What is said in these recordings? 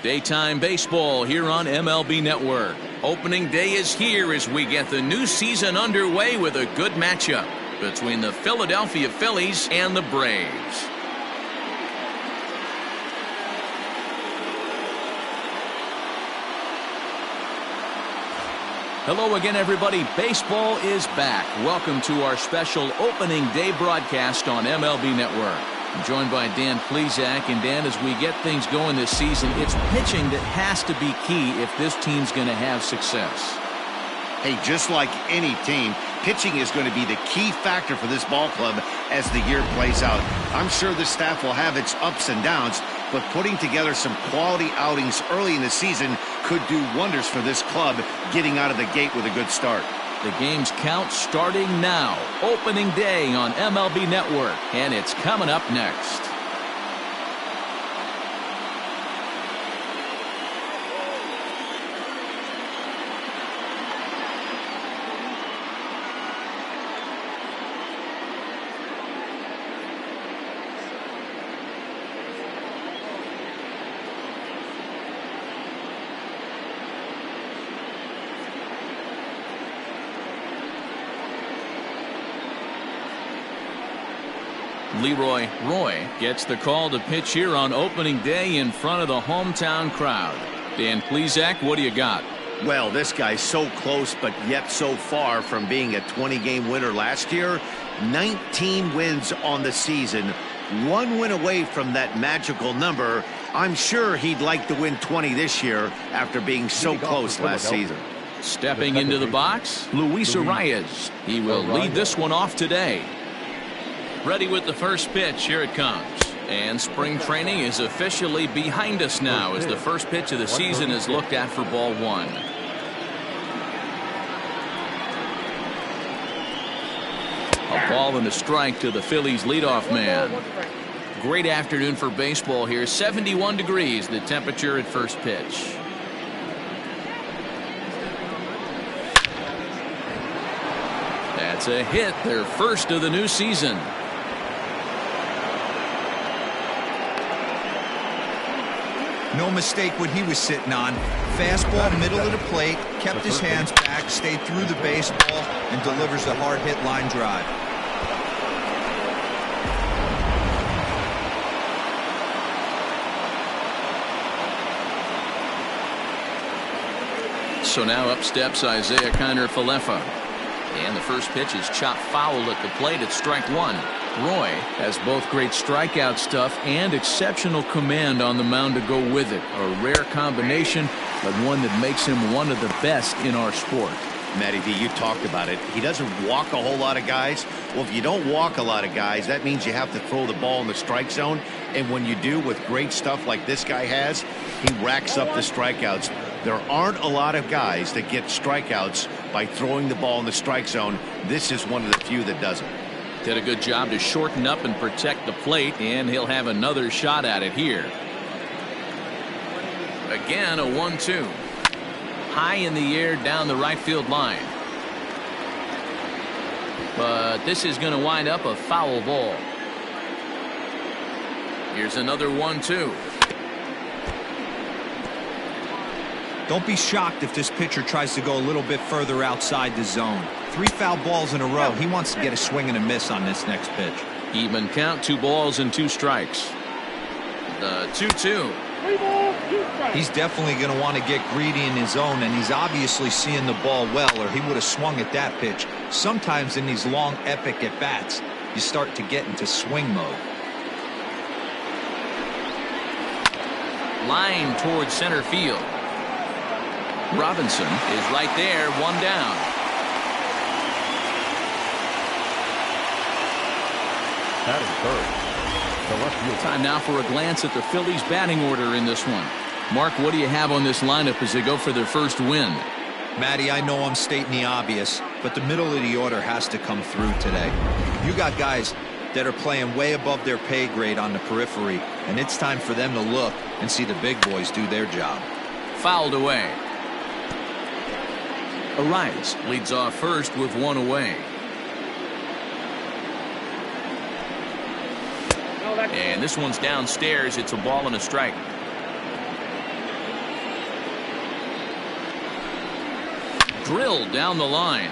Daytime baseball here on MLB Network. Opening day is here as we get the new season underway with a good matchup between the Philadelphia Phillies and the Braves. Hello again, everybody. Baseball is back. Welcome to our special opening day broadcast on MLB Network. I'm joined by Dan Plesac. And Dan, as we get things going this season, it's pitching that has to be key if this team's going to have success. Hey, just like any team, pitching is going to be the key factor for this ball club as the year plays out. I'm sure the staff will have its ups and downs, but putting together some quality outings early in the season could do wonders for this club getting out of the gate with a good start. The game's count starting now. Opening day on MLB Network, and it's coming up next. Leroy gets the call to pitch here on opening day in front of the hometown crowd. Dan Plesac, what do you got? Well, this guy's so close, but yet so far from being a 20-game winner last year. 19 wins on the season. 1 win away from that magical number. I'm sure he'd like to win 20 this year after being so close last season. Stepping into the box, Luis Arias. He will lead this one off today. Ready with the first pitch. Here it comes. And spring training is officially behind us now as the first pitch of the season is looked at for ball one. A ball and a strike to the Phillies leadoff man. Great afternoon for baseball here. 71 degrees the temperature at first pitch. That's a hit, their first of the new season. No mistake what he was sitting on. Fastball, middle of the plate, kept his hands back, stayed through the baseball, and delivers a hard hit line drive. So now up steps Isaiah Kiner-Falefa. And the first pitch is chopped foul at the plate at strike one. Roy has both great strikeout stuff and exceptional command on the mound to go with it. A rare combination, but one that makes him one of the best in our sport. Matty V, you talked about it. He doesn't walk a whole lot of guys. Well, if you don't walk a lot of guys, that means you have to throw the ball in the strike zone. And when you do, with great stuff like this guy has, he racks up the strikeouts. There aren't a lot of guys that get strikeouts by throwing the ball in the strike zone. This is one of the few that doesn't. Did a good job to shorten up and protect the plate, and he'll have another shot at it here. Again, a 1-2. High in the air down the right field line. But this is going to wind up a foul ball. Here's another 1-2. Don't be shocked if this pitcher tries to go a little bit further outside the zone. 3 foul balls in a row. He wants to get a swing and a miss on this next pitch. Even count, 2 balls and 2 strikes. The 2-2. He's definitely going to want to get greedy in his zone, and he's obviously seeing the ball well, or he would have swung at that pitch. Sometimes in these long, epic at-bats, you start to get into swing mode. Line towards center field. Robinson is right there, 1 down. That is third. The left field. Time now for a glance at the Phillies batting order in this one. Mark, what do you have on this lineup as they go for their first win? Matty, I know I'm stating the obvious, but the middle of the order has to come through today. You got guys that are playing way above their pay grade on the periphery, and it's time for them to look and see the big boys do their job. Fouled away. Arias leads off first with 1 away. And this one's downstairs. It's a ball and a strike. drilled down the line,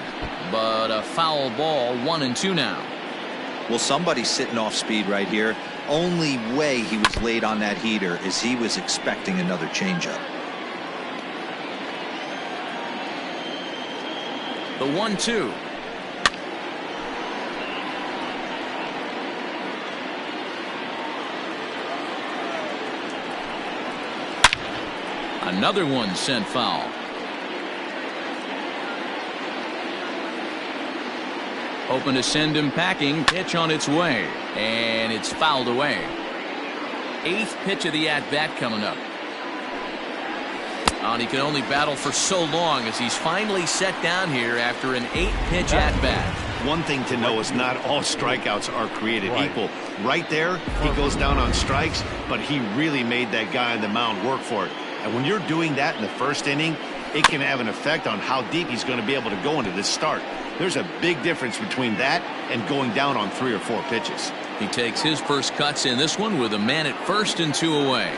but a foul ball. 1-2 now. Well, somebody's sitting off speed right here. Only way he was late on that heater is he was expecting another changeup. The 1-2. Another one sent foul. Hoping to send him packing. Pitch on its way, and it's fouled away. 8th pitch of the at-bat coming up. And he can only battle for so long as he's finally set down here after an 8-pitch at-bat. One thing to know is not all strikeouts are created equal. Right there, he goes down on strikes, but he really made that guy on the mound work for it. And when you're doing that in the first inning, it can have an effect on how deep he's going to be able to go into this start. There's a big difference between that and going down on 3 or 4 pitches. He takes his first cuts in this one with a man at first and 2 away.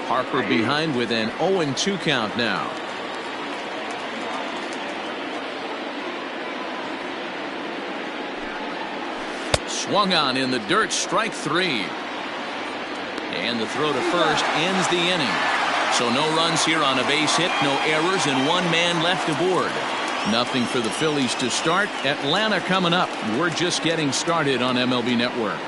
Harper behind with an 0-2 count now. Swung on in the dirt, strike 3. And the throw to first ends the inning. So no runs here on a base hit, no errors, and 1 man left aboard. Nothing for the Phillies to start. Atlanta coming up. We're just getting started on MLB Network.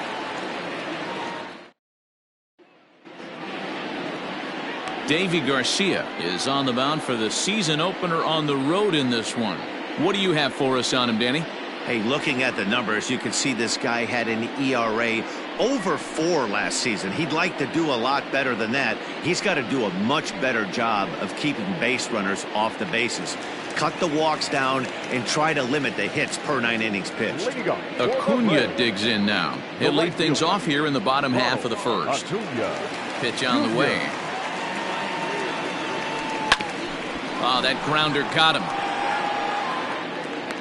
Deivi Garcia is on the mound for the season opener on the road in this one. What do you have for us on him, Danny? Hey, looking at the numbers, you can see this guy had an ERA over 4 last season. He'd like to do a lot better than that. He's got to do a much better job of keeping base runners off the bases. Cut the walks down and try to limit the hits per 9 innings pitched. Acuna digs in now. He'll lead things off here in the bottom half of the first. Pitch on the way. Oh, that grounder got him.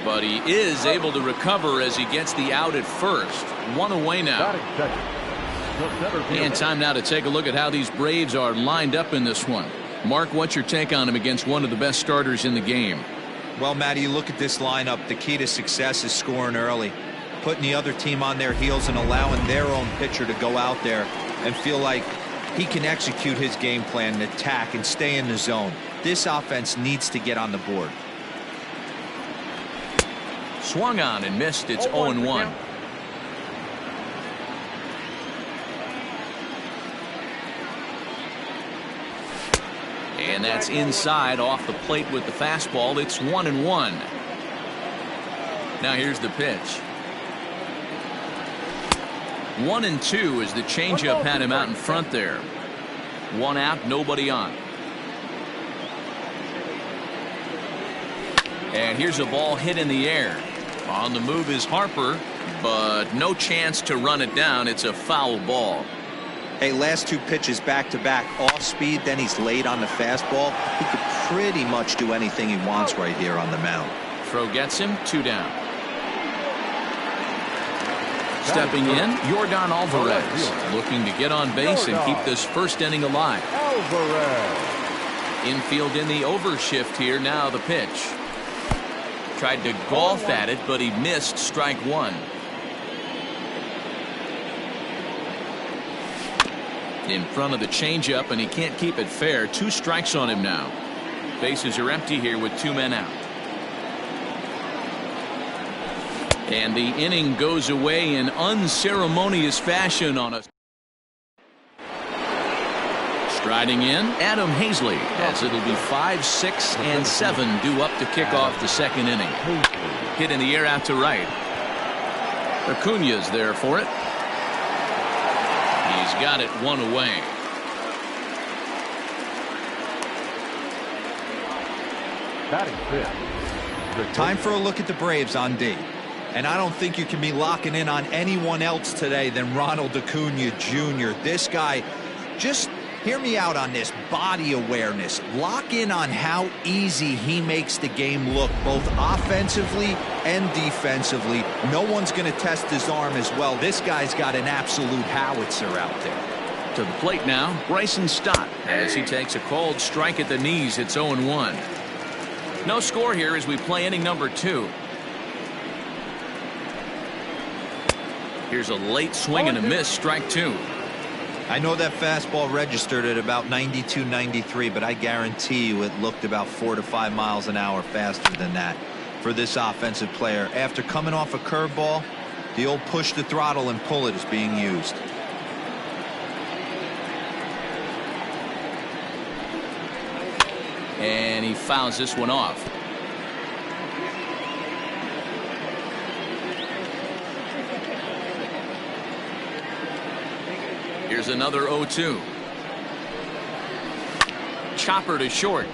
But he is able to recover as he gets the out at first. 1 away now. And time now to take a look at how these Braves are lined up in this one. Mark, what's your take on him against one of the best starters in the game? Well, Matty, you look at this lineup. The key to success is scoring early, putting the other team on their heels and allowing their own pitcher to go out there and feel like he can execute his game plan and attack and stay in the zone. This offense needs to get on the board. Swung on and missed. It's 0-1. And that's inside off the plate with the fastball. It's 1-1. Now here's the pitch. 1-2 as the changeup had him out in front there. 1 out, nobody on. And here's a ball hit in the air. On the move is Harper, but no chance to run it down. It's a foul ball. Hey, last 2 pitches back-to-back off speed, then he's late on the fastball. He could pretty much do anything he wants right here on the mound. Throw gets him, 2 down. Stepping in, Yordan Alvarez, looking to get on base and keep this first inning alive. Infield in the overshift here. Now the pitch. Tried to golf at it, but he missed. Strike 1. In front of the changeup, and he can't keep it fair. 2 strikes on him now. Bases are empty here with 2 men out. And the inning goes away in unceremonious fashion on a striding in Adam Hazley, as it'll be 5, 6, and 7 due up to kick off the second inning. Hit in the air out to right. Acuna's there for it. He's got it 1 away. Time for a look at the Braves on D. And I don't think you can be locking in on anyone else today than Ronald Acuna Jr. This guy, just hear me out on this. Body awareness. Lock in on how easy he makes the game look, both offensively and defensively. No one's going to test his arm as well. This guy's got an absolute howitzer out there. To the plate now, Bryson Stott, as he takes a called strike at the knees. It's 0-1. No score here as we play inning number 2. Here's a late swing and a miss, strike 2. I know that fastball registered at about 92, 93, but I guarantee you it looked about 4 to 5 miles an hour faster than that for this offensive player. After coming off a curveball, the old push the throttle and pull it is being used. And he fouls this one off. Here's another 0-2. Chopper to short.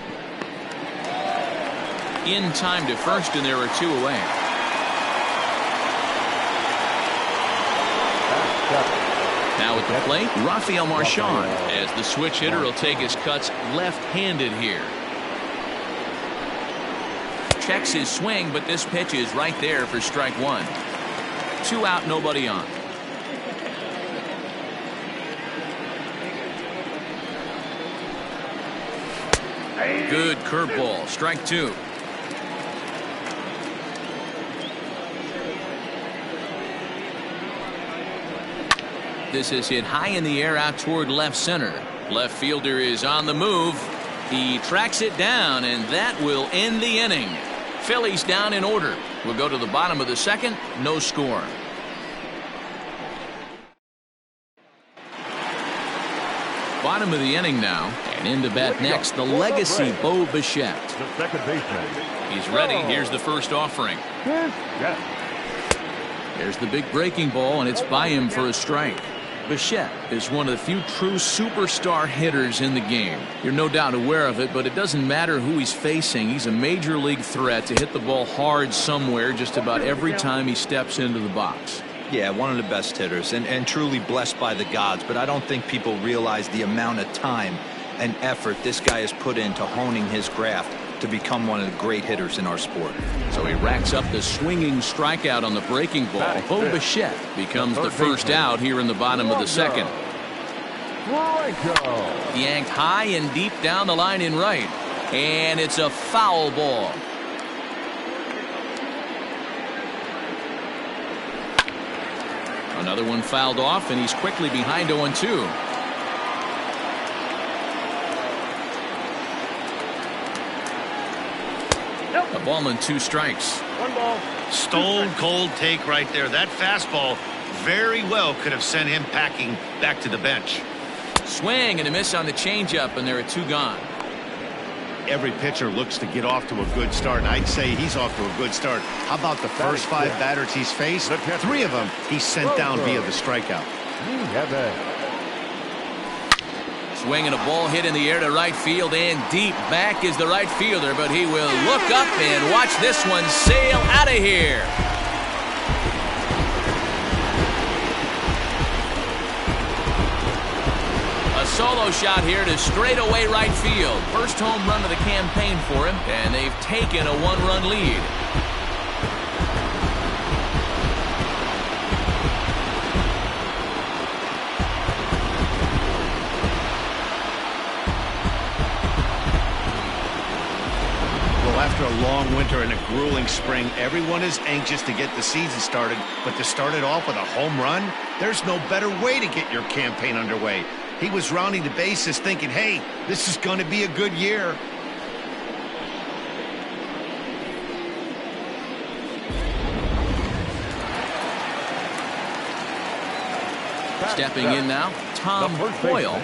In time to first, and there are 2 away. Now at the plate, Rafael Marchand, as the switch hitter will take his cuts left-handed here. Checks his swing, but this pitch is right there for strike 1. 2 out, nobody on. Good curveball, strike 2. This is hit high in the air out toward left center. Left fielder is on the move. He tracks it down, and that will end the inning. Phillies down in order. We'll go to the bottom of the 2nd. No score. Bottom of the inning now, and in to bat next, the legacy Bo Bichette. The second baseman. He's ready. Here's the first offering. There's the big breaking ball, and it's by him for a strike. Bichette is one of the few true superstar hitters in the game. You're no doubt aware of it, but it doesn't matter who he's facing. He's a major league threat to hit the ball hard somewhere just about every time he steps into the box. Yeah, one of the best hitters and truly blessed by the gods, but I don't think people realize the amount of time and effort this guy has put into honing his craft to become one of the great hitters in our sport. So he racks up the swinging strikeout on the breaking ball. Bo Bichette becomes the first out here in the bottom of the 2nd. Yanked high and deep down the line in right, and it's a foul ball. Another one fouled off, and he's quickly behind 0-2. A ball and 2 strikes. 1 ball. Stone cold take right there. That fastball very well could have sent him packing back to the bench. Swing and a miss on the changeup, and there are 2 gone. Every pitcher looks to get off to a good start, and I'd say he's off to a good start. How about the first 5 batters he's faced? 3 of them he sent down via the strikeout. Swing and a ball hit in the air to right field, and deep back is the right fielder, but he will look up and watch this one sail out of here. A solo shot here to straightaway right field. First home run of the campaign for him, and they've taken a 1-run lead. After a long winter and a grueling spring, everyone is anxious to get the season started, but to start it off with a home run, there's no better way to get your campaign underway. He was rounding the bases thinking, hey, this is going to be a good year. Stepping in now, Tom Coyle.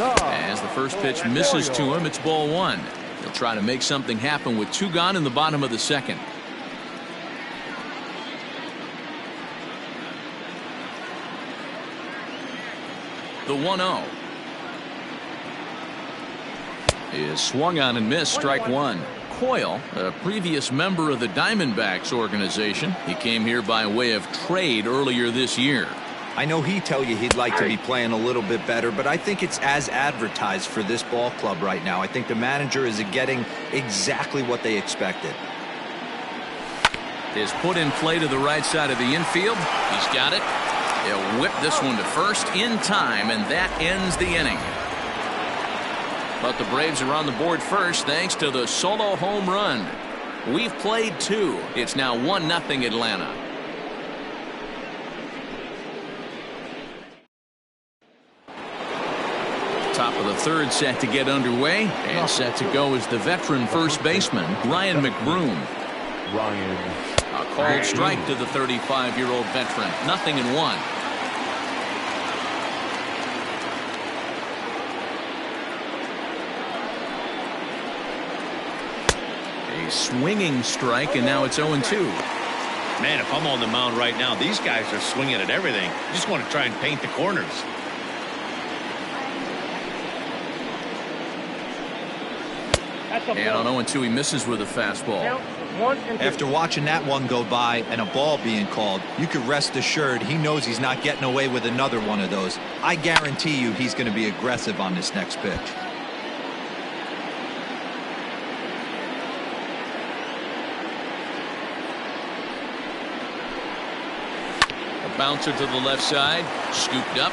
As the first pitch misses to him, it's ball 1. He'll try to make something happen with 2 gone in the bottom of the 2nd. The 1-0 is swung on and missed, strike 1. Coyle, a previous member of the Diamondbacks organization. He came here by way of trade earlier this year. I know he'd tell you he'd like to be playing a little bit better, but I think it's as advertised for this ball club right now. I think the manager is getting exactly what they expected. Is put in play to the right side of the infield. He's got it. He'll whip this one to first in time, and that ends the inning. But the Braves are on the board first thanks to the solo home run. We've played 2. It's now 1-0 Atlanta. Top of the third set to get underway, and set to go is the veteran first baseman Ryan McBroom. A called strike to the 35-year-old veteran. 0-1. A swinging strike, and now it's 0-2. Man, if I'm on the mound right now, these guys are swinging at everything. You just want to try and paint the corners. And on 0-2, he misses with a fastball. After watching that one go by and a ball being called, you can rest assured he knows he's not getting away with another one of those. I guarantee you he's going to be aggressive on this next pitch. A bouncer to the left side, scooped up.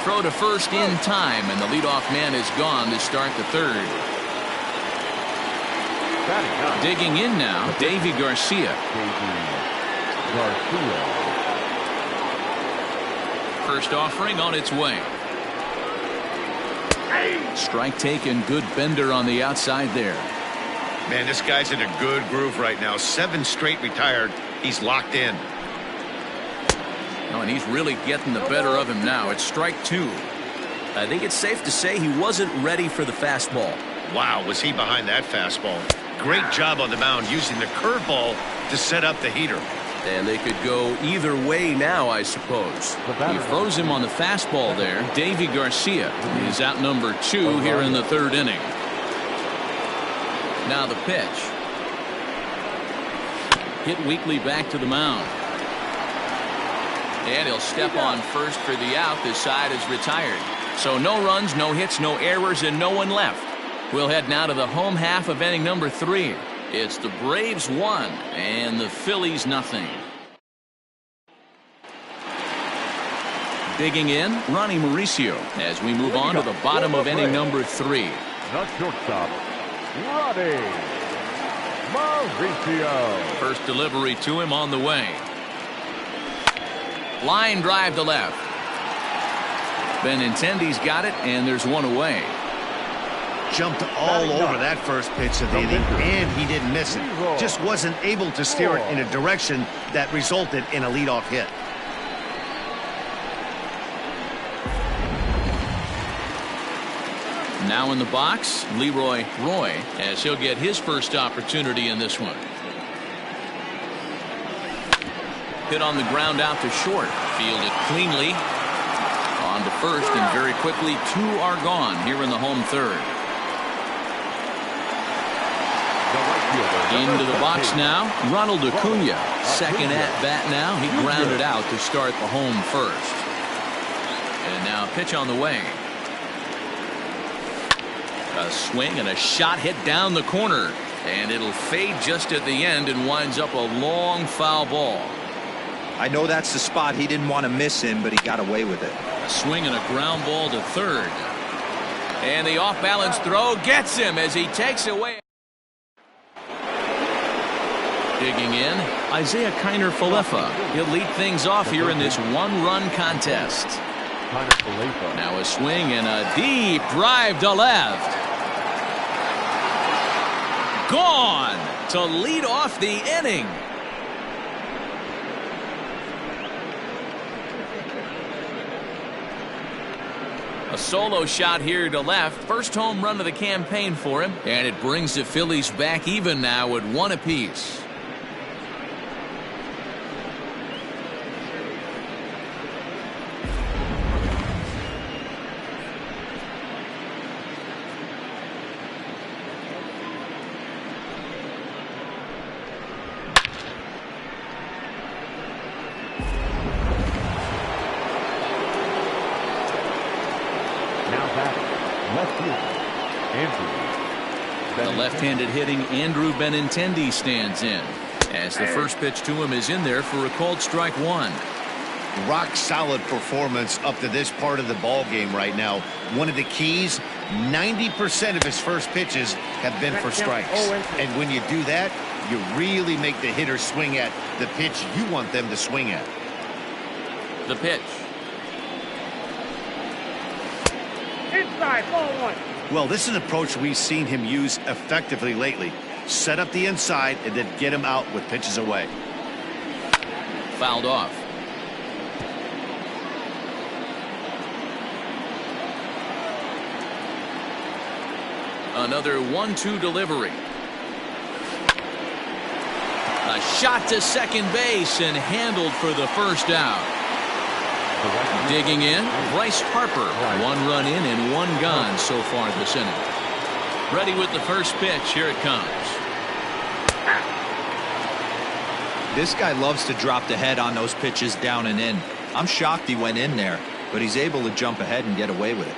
Throw to first in time, and the leadoff man is gone to start the third. Digging in now, Deivi Garcia. First offering on its way. Strike taken, good bender on the outside there. Man, this guy's in a good groove right now. 7 straight retired. He's locked in. Oh, and he's really getting the better of him now. It's strike 2. I think it's safe to say he wasn't ready for the fastball. Wow, was he behind that fastball? Great job on the mound using the curveball to set up the heater. And they could go either way now, I suppose. He froze him on the fastball there. Deivi Garcia is out number 2 here in the third inning. Now the pitch. Hit weakly back to the mound. And he'll step on first for the out. This side is retired. So no runs, no hits, no errors, and no one left. We'll head now to the home half of inning number 3. It's the Braves 1 and the Phillies 0. Digging in, Ronny Maricio as we move on to the bottom of inning number 3. The shortstop, Ronny Maricio. First delivery to him on the way. Line drive to left. Benintendi's got it, and there's one away. Jumped all over that first pitch of the inning, and he didn't miss it. Just wasn't able to steer it in a direction that resulted in a leadoff hit. Now in the box, Leroy as he'll get his first opportunity in this one. Hit on the ground out to short. Fielded cleanly. On to first, and very quickly 2 are gone here in the home third. Into the box now, Ronald Acuna. Second at bat now. He grounded out to start the home first. And now pitch on the way. A swing and a shot hit down the corner. And it'll fade just at the end and winds up a long foul ball. I know that's the spot he didn't want to miss in, but he got away with it. A swing and a ground ball to third. And the off-balance throw gets him as he takes away. Digging in, Isaiah Kiner-Falefa. He'll lead things off here in this one-run contest. Now a swing and a deep drive to left. Gone to lead off the inning. A solo shot here to left. First home run of the campaign for him. And it brings the Phillies back even now at 1 apiece. The left-handed hitting Andrew Benintendi stands in as the first pitch to him is in there for a called strike 1. rock solid performance up to this part of the ball game right now. One of the keys, 90% of his first pitches have been for strikes. And when you do that, you really make the hitter swing at the pitch you want them to swing at. The pitch. Inside, ball one. Well, this is an approach we've seen him use effectively lately. Set up the inside and then get him out with pitches away. Fouled off. Another 1-2 delivery. A shot to second base and handled for the first out. Digging in, Bryce Harper. 1 run in and 1 gone so far this inning. Ready with the first pitch. Here it comes. This guy loves to drop the head on those pitches down and in. I'm shocked he went in there, but he's able to jump ahead and get away with it.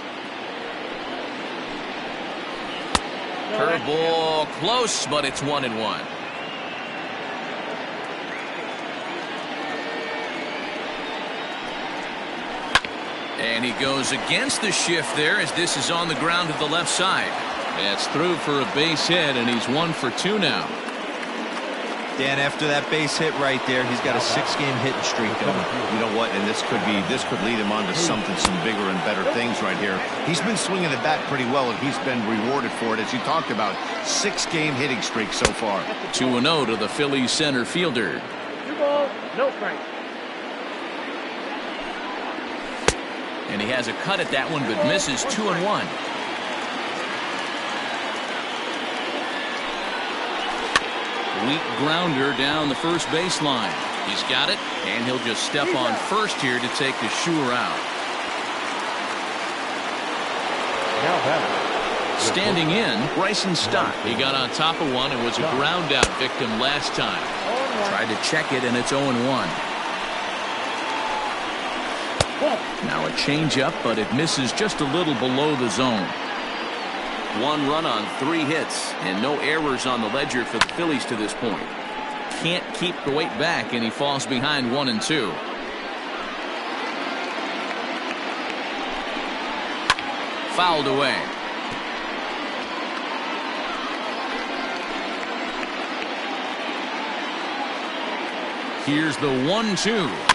Curveball close, but it's 1-1. And he goes against the shift there as this is on the ground to the left side. That's through for a base hit, and he's 1 for 2 now. Dan, after that base hit right there, he's got a 6-game hitting streak going. You know what? And this could lead him on to some bigger and better things right here. He's been swinging the bat pretty well, and he's been rewarded for it, as you talked about. 6-game hitting streak so far. 2-0 to the Phillies center fielder. 2 balls, no strikes. And he has a cut at that one, but misses 2-1. Weak grounder down the first baseline. He's got it, and he'll just step on first here to take the sure out. Standing in, Bryson Stott. He got on top of one and was a ground out victim last time. Tried to check it, and it's 0-1. Now a changeup, but it misses just a little below the zone. 1 run on 3 hits and no errors on the ledger for the Phillies to this point. Can't keep the weight back, and he falls behind 1-2. Fouled away. Here's the 1-2.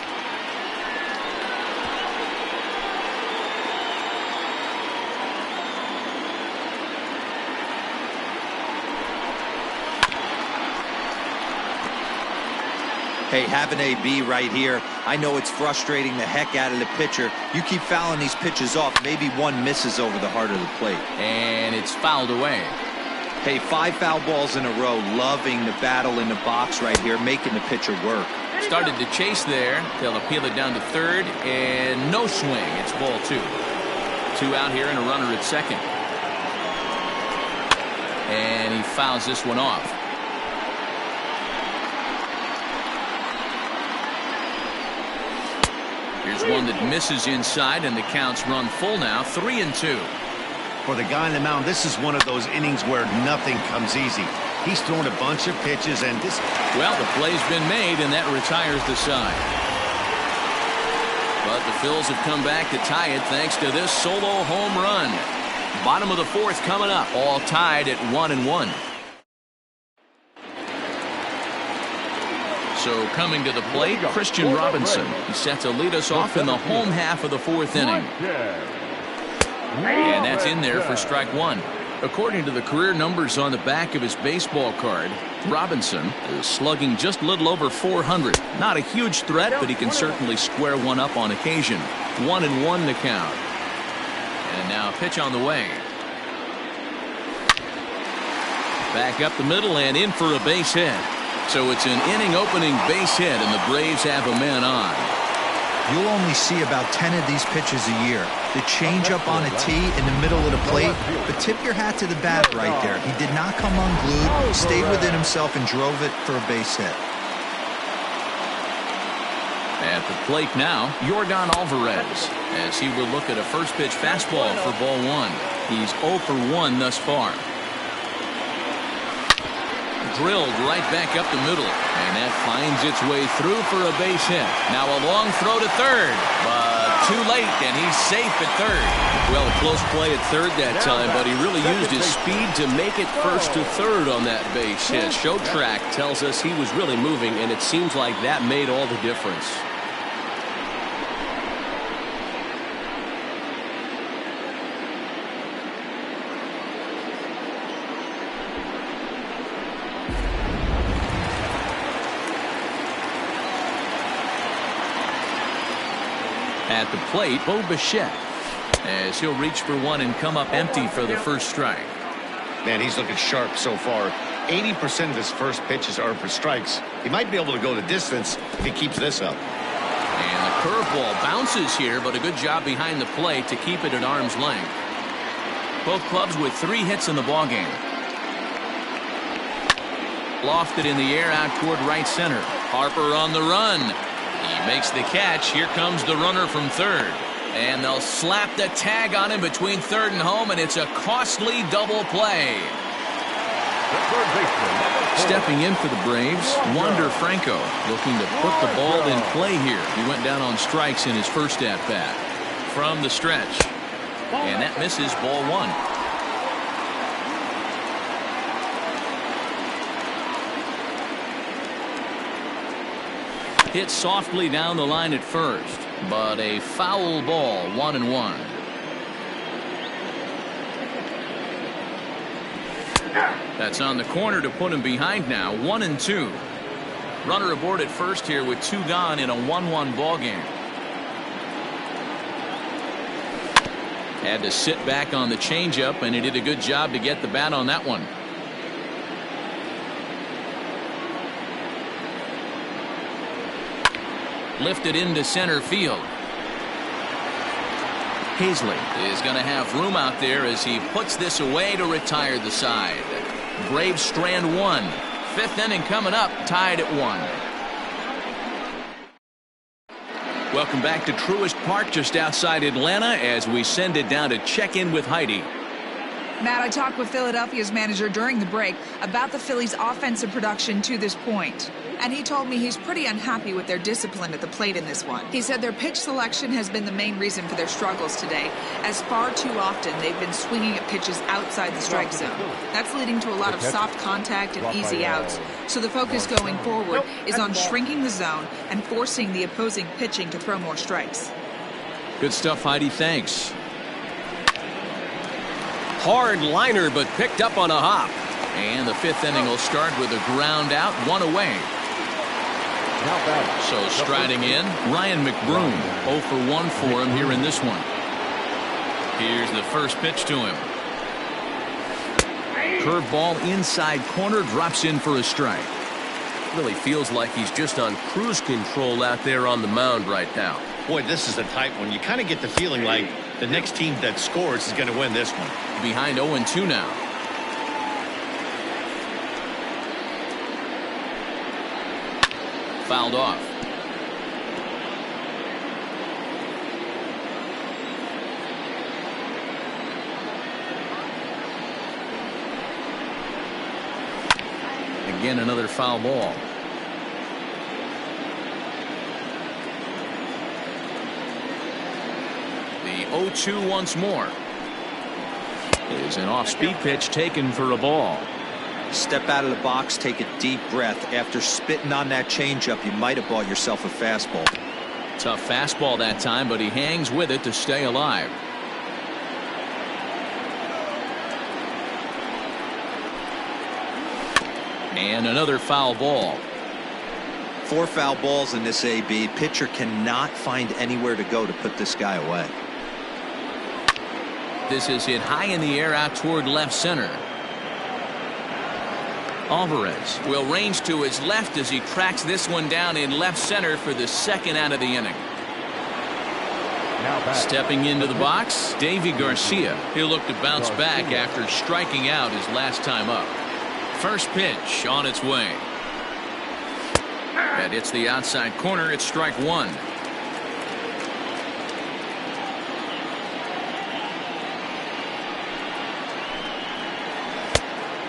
Hey, have an AB right here. I know it's frustrating the heck out of the pitcher. You keep fouling these pitches off, maybe one misses over the heart of the plate. And it's fouled away. Hey, 5 foul balls in a row. Loving the battle in the box right here, making the pitcher work. Started to chase there. They'll appeal it down to third, and no swing. It's ball 2. 2 out here and a runner at second. And he fouls this one off. Here's one that misses inside, and the count's run full now, 3-2. For the guy on the mound, this is one of those innings where nothing comes easy. He's thrown a bunch of pitches, and this... Well, the play's been made, and that retires the side. But the Phils have come back to tie it thanks to this solo home run. Bottom of the 4th coming up, all tied at 1-1. So coming to the plate, Kristian Robinson. He set to lead us off in the home half of the 4th inning. And that's in there for strike 1. According to the career numbers on the back of his baseball card, Robinson is slugging just a little over 400. Not a huge threat, but he can certainly square one up on occasion. 1-1 to count. And now a pitch on the way. Back up the middle and in for a base hit. So it's an inning opening base hit, and the Braves have a man on. You'll only see about 10 of these pitches a year. The changeup on a tee in the middle of the plate, but tip your hat to the bat right there. He did not come unglued, stayed within himself, and drove it for a base hit. At the plate now, Yordan Alvarez, as he will look at a first pitch fastball for ball 1. He's 0 for 1 thus far. Drilled right back up the middle, and that finds its way through for a base hit. Now a long throw to third, but too late, and he's safe at third. Well, a close play at third that time, but he really used his speed to make it first to third on that base hit. Show track tells us he was really moving, and it seems like that made all the difference. At the plate, Bo Bichette, as he'll reach for one and come up empty for the first strike. Man, he's looking sharp so far. 80% of his first pitches are for strikes. He might be able to go the distance if he keeps this up. And the curveball bounces here, but a good job behind the plate to keep it at arm's length. Both clubs with 3 hits in the ballgame. Lofted in the air out toward right center. Harper on the run. He makes the catch. Here comes the runner from third. And they'll slap the tag on him between third and home, and it's a costly double play. Stepping in for the Braves, Wander Franco, looking to put the ball in play here. He went down on strikes in his first at-bat. From the stretch. And that misses, ball 1. Hit softly down the line at first, but a foul ball, 1-1. That's on the corner to put him behind now, 1-2. Runner aboard at first here with 2 gone in a 1-1 ball game. Had to sit back on the changeup, and he did a good job to get the bat on that one. Lifted into center field. Hazley is going to have room out there as he puts this away to retire the side. Braves strand 1. 5th inning coming up, tied at 1. Welcome back to Truist Park just outside Atlanta as we send it down to check in with Heidi. Matt, I talked with Philadelphia's manager during the break about the Phillies' offensive production to this point. And he told me he's pretty unhappy with their discipline at the plate in this one. He said their pitch selection has been the main reason for their struggles today, as far too often they've been swinging at pitches outside the strike zone. That's leading to a lot of soft contact and easy outs. So the focus going forward is on shrinking the zone and forcing the opposing pitching to throw more strikes. Good stuff, Heidi. Thanks. Hard liner, but picked up on a hop. And the 5th inning will start with a ground out, 1 away. So striding in, Ryan McBroom. 0 for 1 for him here in this one. Here's the first pitch to him. Curveball inside corner, drops in for a strike. Really feels like he's just on cruise control out there on the mound right now. Boy, this is a tight one. You kind of get the feeling like the next team that scores is going to win this one. Behind 0-2 now. Fouled off. Again, another foul ball. The 0-2 once more. Is an off-speed pitch taken for a ball. Step out of the box, take a deep breath. After spitting on that changeup, you might have bought yourself a fastball. Tough fastball that time, but he hangs with it to stay alive. And another foul ball. 4 foul balls in this AB. Pitcher cannot find anywhere to go to put this guy away. This is hit high in the air out toward left center. Alvarez will range to his left as he tracks this one down in left center for the 2nd out of the inning. Stepping into the box, Deivi Garcia. He'll look to bounce back after striking out his last time up. First pitch on its way. That hits the outside corner. It's strike 1.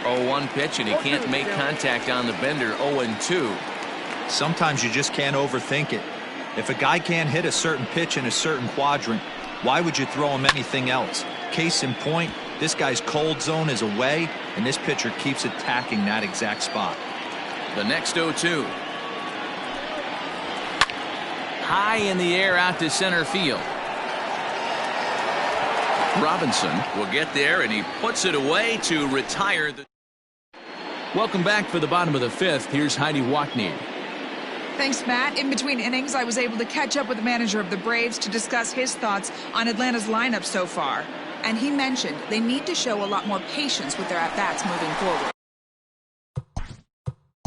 Oh, 1 pitch, and he can't make contact on the bender. 0-2. Sometimes you just can't overthink it. If a guy can't hit a certain pitch in a certain quadrant, why would you throw him anything else? Case in point, this guy's cold zone is away, and this pitcher keeps attacking that exact spot. The next 0-2. High in the air out to center field. Robinson will get there, and he puts it away to retire. Welcome back for the bottom of the fifth. Here's Heidi Watney. Thanks, Matt. In between innings, I was able to catch up with the manager of the Braves to discuss his thoughts on Atlanta's lineup so far. And he mentioned they need to show a lot more patience with their at-bats moving forward.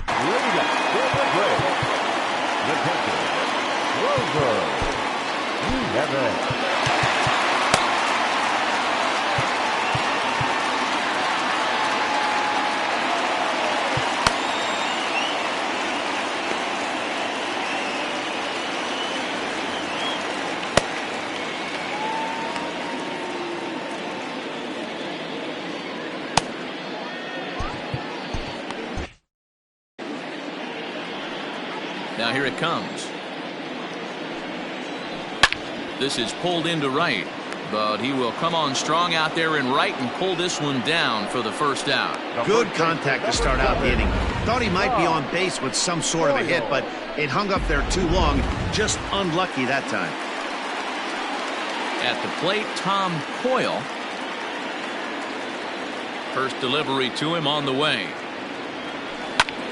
Leading up for the Braves, the pitcher, Rover. You have it. Now here it comes. This is pulled into right, but he will come on strong out there in right and pull this one down for the first out. Good contact to start out the inning. Thought he might be on base with some sort of a hit, but it hung up there too long. Just unlucky that time. At the plate, Tom Coyle. First delivery to him on the way.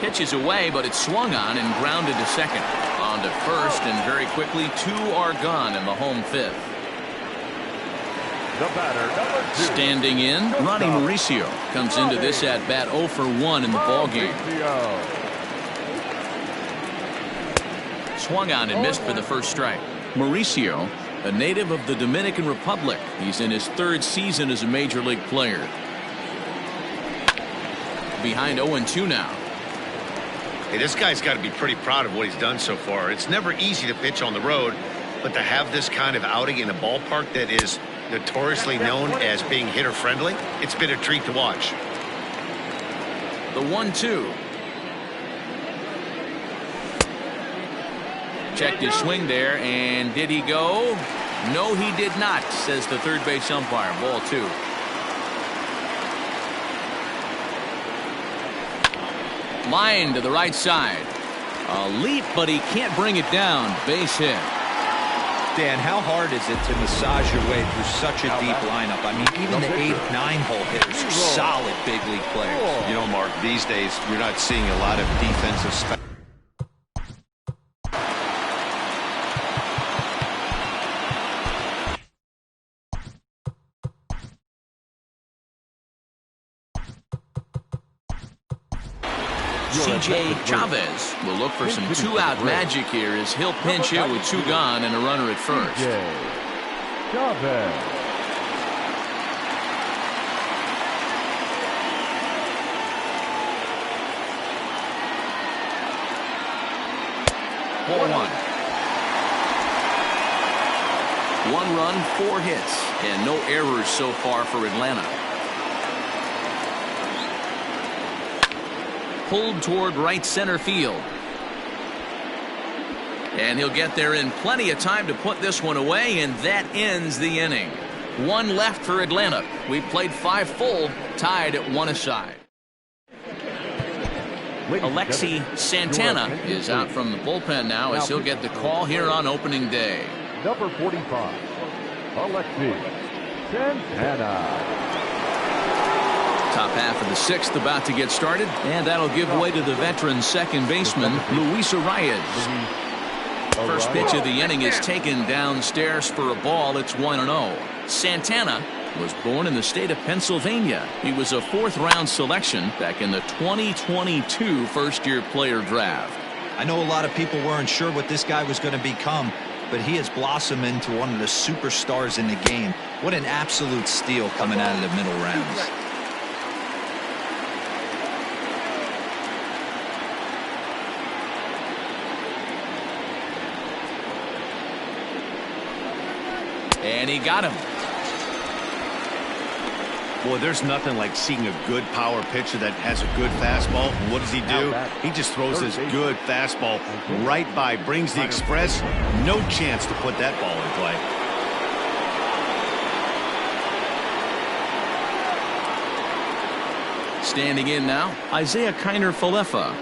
Pitches away, but it's swung on and grounded to second. On to first, and very quickly, two are gone in the home fifth. The batter, number 2. Standing in, Ronny Maricio comes into this at bat 0 for 1 in the ballgame. Swung on and missed for the first strike. Maricio, a native of the Dominican Republic. He's in his 3rd season as a major league player. Behind 0-2 now. Hey, this guy's got to be pretty proud of what he's done so far. It's never easy to pitch on the road, but to have this kind of outing in a ballpark that is notoriously known as being hitter-friendly, it's been a treat to watch. The 1-2. Checked his swing there, and did he go? No, he did not, says the third base umpire. Ball 2. Line to the right side. A leap, but he can't bring it down. Base hit. Dan, how hard is it to massage your way through such a deep lineup? I mean, even the 8th, 9-hole hitters are solid big league players. You know, Mark, these days you're not seeing a lot of defensive stuff. C.J. Chavez will look for some 2-out magic here as he'll pinch hit with 2 gone and a runner at first. Chavez. 4-1. 1 run, 4 hits, and no errors so far for Atlanta. Pulled toward right center field. And he'll get there in plenty of time to put this one away, and that ends the inning. 1 left for Atlanta. We've played 5 full, tied at 1 aside. Alexi Santana is out from the bullpen now as he'll get the call here on opening day. Number 45, Alexi Santana. Top half of the 6th about to get started, and that'll give way to the veteran second baseman, Luis Arias. First pitch of the inning is taken downstairs for a ball. It's 1-0. Santana was born in the state of Pennsylvania. He was a 4th-round selection back in the 2022 first-year player draft. I know a lot of people weren't sure what this guy was going to become, but he has blossomed into one of the superstars in the game. What an absolute steal coming out of the middle rounds. And he got him. Boy, there's nothing like seeing a good power pitcher that has a good fastball. What does he do? He just throws this good fastball right by, brings the express. No chance to put that ball in play. Standing in now, Isaiah Kiner-Falefa,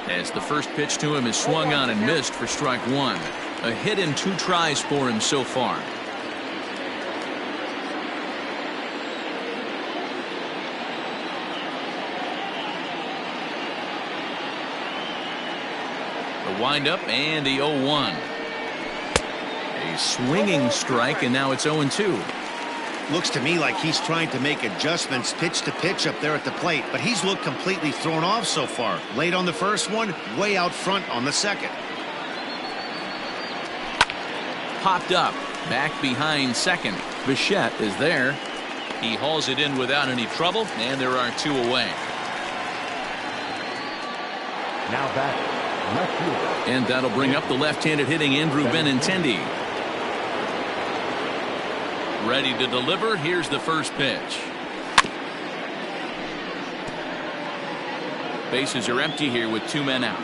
as the first pitch to him is swung on and missed for strike one. A hit in 2 tries for him so far. The windup and the 0-1. A swinging strike, and now it's 0-2. Looks to me like he's trying to make adjustments pitch to pitch up there at the plate, but he's looked completely thrown off so far. Late on the first one, way out front on the second. Popped up, back behind second. Bichette is there. He hauls it in without any trouble, and there are 2 away. Now back, left fielder. And that'll bring up the left-handed hitting Andrew Benintendi. Ready to deliver. Here's the first pitch. Bases are empty here with 2 men out.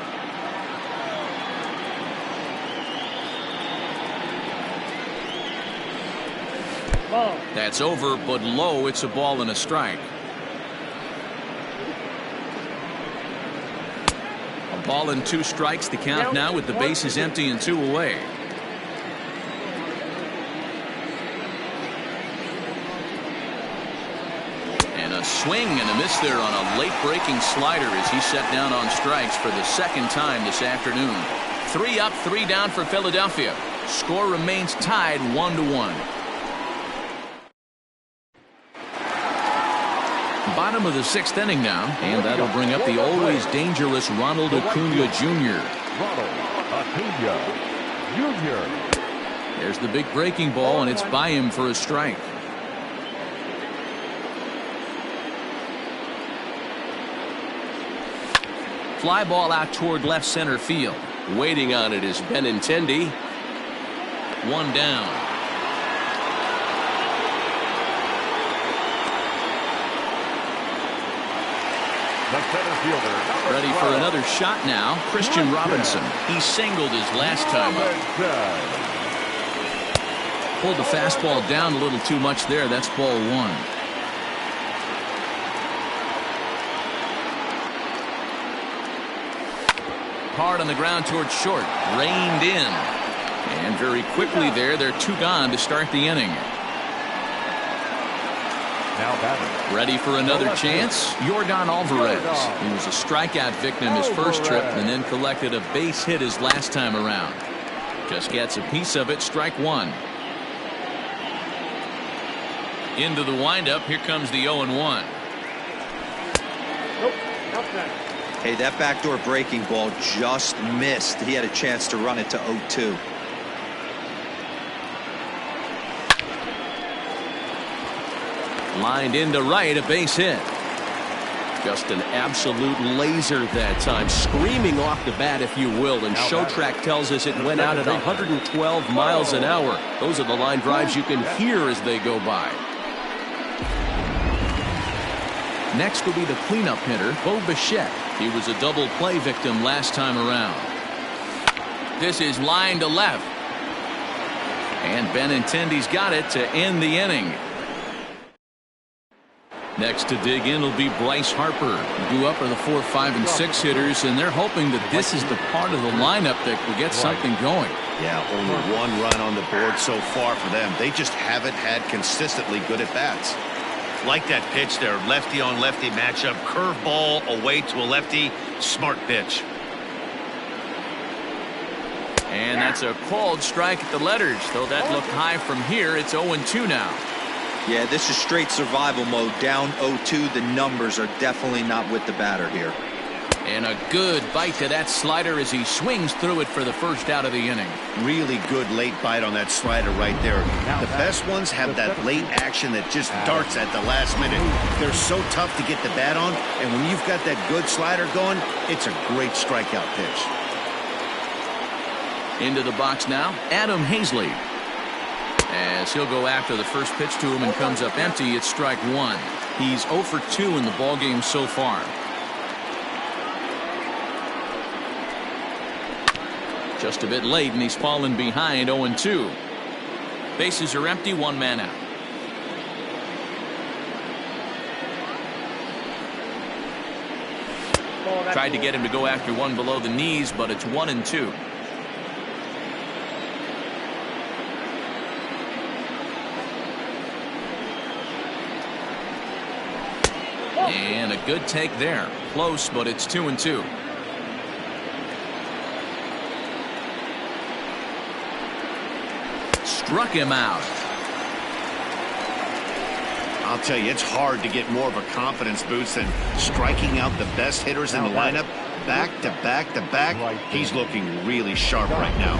Ball. That's over, but low. It's a ball and a strike. A ball and 2 strikes. The count now with the bases empty and 2 away. A swing and a miss there on a late breaking slider as he set down on strikes for the second time this afternoon. 3 up, 3 down for Philadelphia. Score remains tied 1-1. Bottom of the 6th inning now, and that'll bring up the always dangerous Ronald Acuna Jr. Ronald Acuna Jr. There's the big breaking ball, and it's by him for a strike. Fly ball out toward left center field. Waiting on it is Benintendi. 1 down. The center fielder. Ready for another shot now. Kristian Robinson. He singled his last time up. Pulled the fastball down a little too much there. That's ball 1. Hard on the ground towards short. Reined in. And very quickly there, they're 2 gone to start the inning. Now batting. Ready for another chance? Yordan Alvarez. He was a strikeout victim his first trip and then collected a base hit his last time around. Just gets a piece of it. Strike 1. Into the windup. Here comes the 0-1. Nope. Outside. Hey, that backdoor breaking ball just missed. He had a chance to run it to 0-2. Lined into right, a base hit. Just an absolute laser that time, screaming off the bat, if you will, and Show Track tells us it went out at 112 miles an hour. Those are the line drives you can hear as they go by. Next will be the cleanup hitter, Bo Bichette. He was a double play victim last time around. This is line to left. And Benintendi's got it to end the inning. Next to dig in will be Bryce Harper. Due up are the 4, 5, and 6 hitters, and they're hoping that this is the part of the lineup that will get something going. Yeah, only 1 run on the board so far for them. They just haven't had consistently good at-bats. Like that pitch there, lefty on lefty matchup, curveball away to a lefty, smart pitch. And that's a called strike at the letters, though that looked high from here. It's 0-2 now. Yeah, this is straight survival mode. Down 0-2. The numbers are definitely not with the batter here. And a good bite to that slider as he swings through it for the first out of the inning. Really good late bite on that slider right there. The best ones have that late action that just darts at the last minute. They're so tough to get the bat on, and when you've got that good slider going, it's a great strikeout pitch. Into the box now, Adam Hazley. As he'll go after the first pitch to him and comes up empty, it's strike 1. He's 0 for 2 in the ballgame so far. Just a bit late, and he's fallen behind 0-2. Bases are empty, 1 man out. Tried to get him to go after one below the knees, but it's 1-2. And a good take there. Close, but it's 2-2. Struck him out. I'll tell you, it's hard to get more of a confidence boost than striking out the best hitters in the lineup back to back to back. He's looking really sharp right now.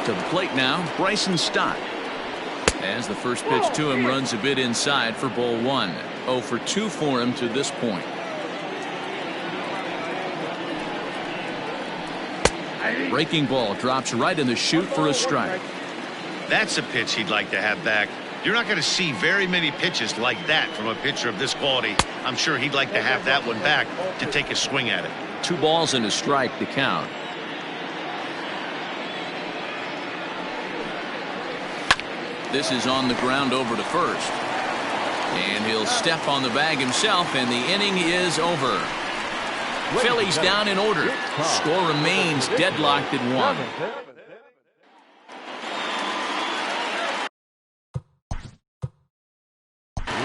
To the plate now, Bryson Stott. As the first pitch to him runs a bit inside for ball 1. 0 for 2 for him to this point. Breaking ball drops right in the chute for a strike. That's a pitch he'd like to have back. You're not going to see very many pitches like that from a pitcher of this quality. I'm sure he'd like to have that one back to take a swing at it. 2 balls and a strike to count. This is on the ground over to first. And he'll step on the bag himself, and the inning is over. Phillies down in order. Score remains deadlocked at 1.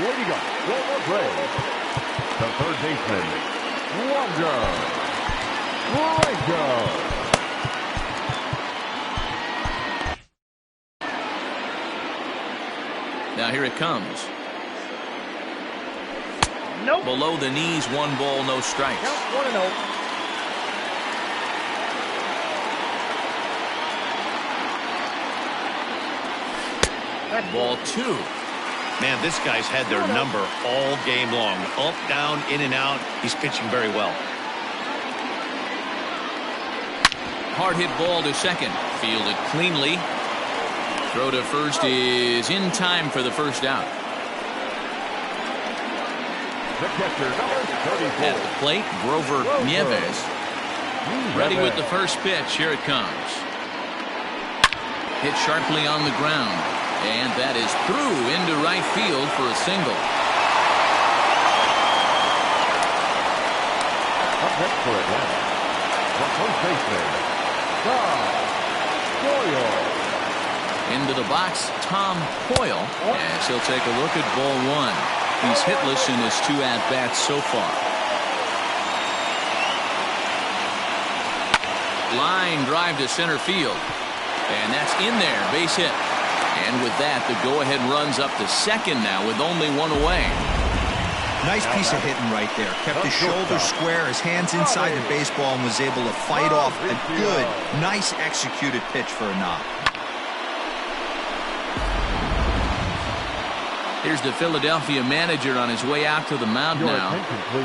Way to go. One more play. The third baseman, Wander. Now here it comes. Nope. Below the knees, 1 ball, no strikes. Count 1-0. Ball 2. Man, this guy's had their number all game long. Up, down, in and out. He's pitching very well. Hard hit ball to second. Fielded cleanly. Throw to first is in time for the first out. The catcher, number 34. At the plate, Grover Nieves. Ready with the first pitch. Here it comes. Hit sharply on the ground. And that is through into right field for a single. Up next for Atlanta, the first baseman, Coyle. Into the box, Tom Coyle, as he'll take a look at ball 1. He's hitless in his 2 at-bats so far. Line drive to center field. And that's in there, base hit. And with that, the go-ahead runs up to second now with only 1 away. Nice piece of hitting right there. Kept his shoulders square, his hands inside the baseball, and was able to fight off a good, nice executed pitch for a knock. Here's the Philadelphia manager on his way out to the mound now.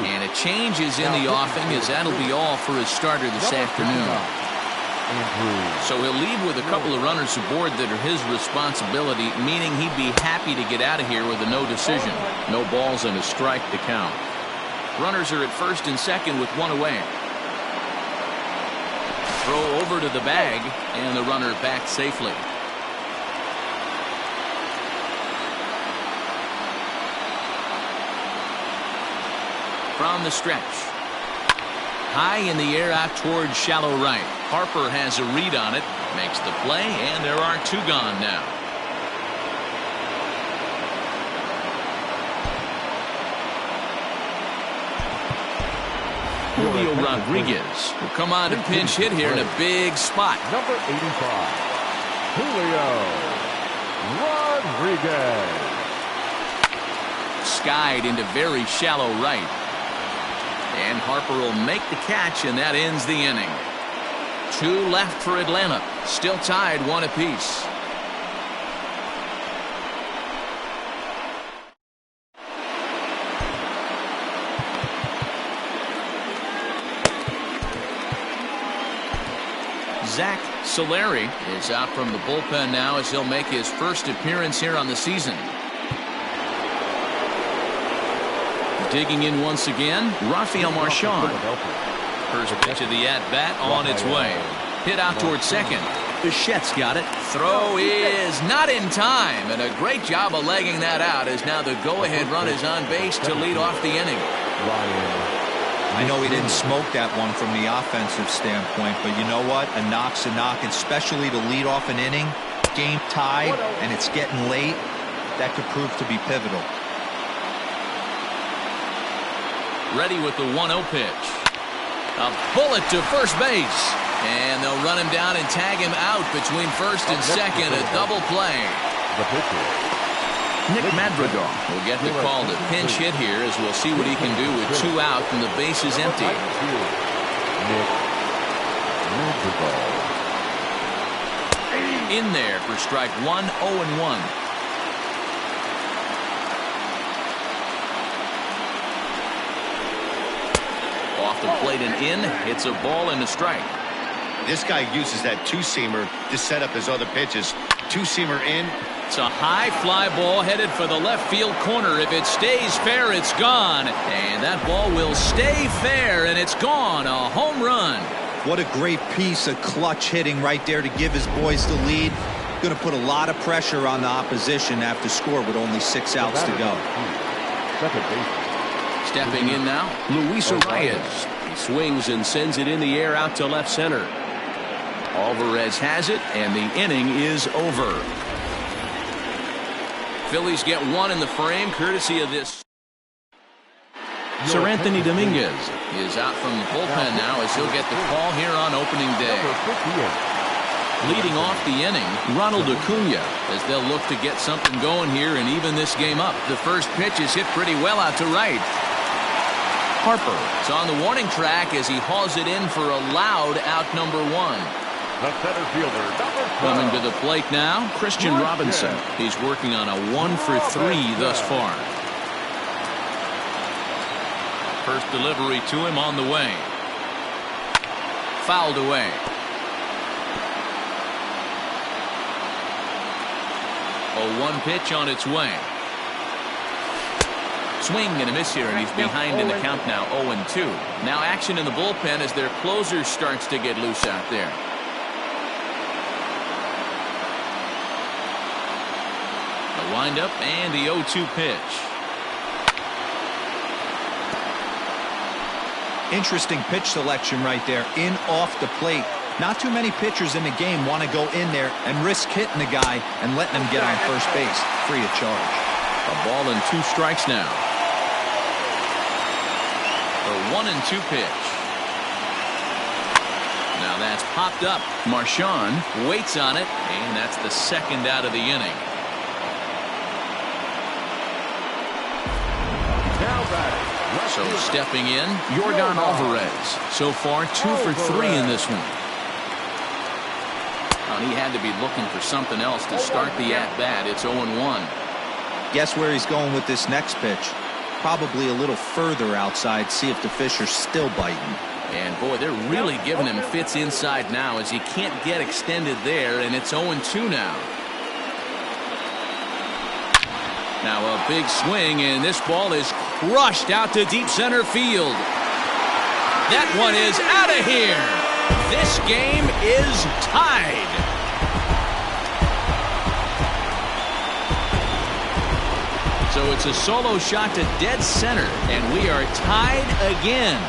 And a change is in the offing, as that'll be all for his starter this afternoon. So he'll leave with a couple of runners aboard that are his responsibility, meaning he'd be happy to get out of here with a no decision. No balls and a strike to count. Runners are at first and second with 1 away. Throw over to the bag, and the runner back safely. From the stretch. High in the air out towards shallow right. Harper has a read on it, makes the play, and there are 2 gone now. Julio Rodriguez will come on to pinch hit here in a big spot. Number 85, Julio Rodriguez. Skied into very shallow right. And Harper will make the catch, and that ends the inning. 2 left for Atlanta. Still tied 1 apiece. Zach Solari is out from the bullpen now as he'll make his first appearance here on the season. Digging in once again, Rafael Marchand. First pitch of the at-bat on its way. Hit out towards second. Bichette's got it. Throw is not in time, and a great job of legging that out as now the go-ahead run is on base to lead off the inning. I know he didn't smoke that one from the offensive standpoint, but you know what? A knock's a knock, especially to lead off an inning. Game tied, and it's getting late. That could prove to be pivotal. Ready with the 1-0 pitch. A bullet to first base. And they'll run him down and tag him out between first and second. A double play. Nick Madrigal will get the call to pinch hit here as we'll see what he can do with 2 out and the base is empty. In there for strike 1, 0-1. Off the plate and in. It's a ball and a strike. This guy uses that two-seamer to set up his other pitches. Two-seamer in. It's a high fly ball headed for the left field corner. If it stays fair, it's gone. And that ball will stay fair, and it's gone. A home run. What a great piece of clutch hitting right there to give his boys the lead. Going to put a lot of pressure on the opposition after score with only 6 outs to go. Stepping in now, Luis Reyes. He swings and sends it in the air out to left center. Alvarez has it, and the inning is over. Phillies get 1 in the frame, courtesy of this. Sir Anthony Dominguez is out from the bullpen now as he'll get the call here on opening day. Leading off the inning, Ronald Acuna, as they'll look to get something going here and even this game up. The first pitch is hit pretty well out to right. Harper is on the warning track as he hauls it in for a loud out number 1. The center fielder, number 12. Coming to the plate now, Kristian Robinson. He's working on a 1-for-3 thus far. First delivery to him on the way. Fouled away. A 1 pitch on its way. Swing and a miss here, and he's behind in the count now, 0-2. Now action in the bullpen as their closer starts to get loose out there. The windup and the 0-2 pitch. Interesting pitch selection right there, in off the plate. Not too many pitchers in the game want to go in there and risk hitting the guy and letting him get on first base free of charge. A ball and 2 strikes now. The 1-2 pitch. Now that's popped up. Marchand waits on it, and that's the second out of the inning. So stepping in, Yordan Alvarez. So far 2 for 3 in this one. And he had to be looking for something else to start the at-bat. It's 0-1. Guess where he's going with this next pitch? Probably a little further outside, see if the fish are still biting. And boy, they're really giving him fits inside now as he can't get extended there, and it's 0-2 now. Now a big swing, and this ball is crushed out to deep center field. That one is out of here. This game is tied. So it's a solo shot to dead center, and we are tied again.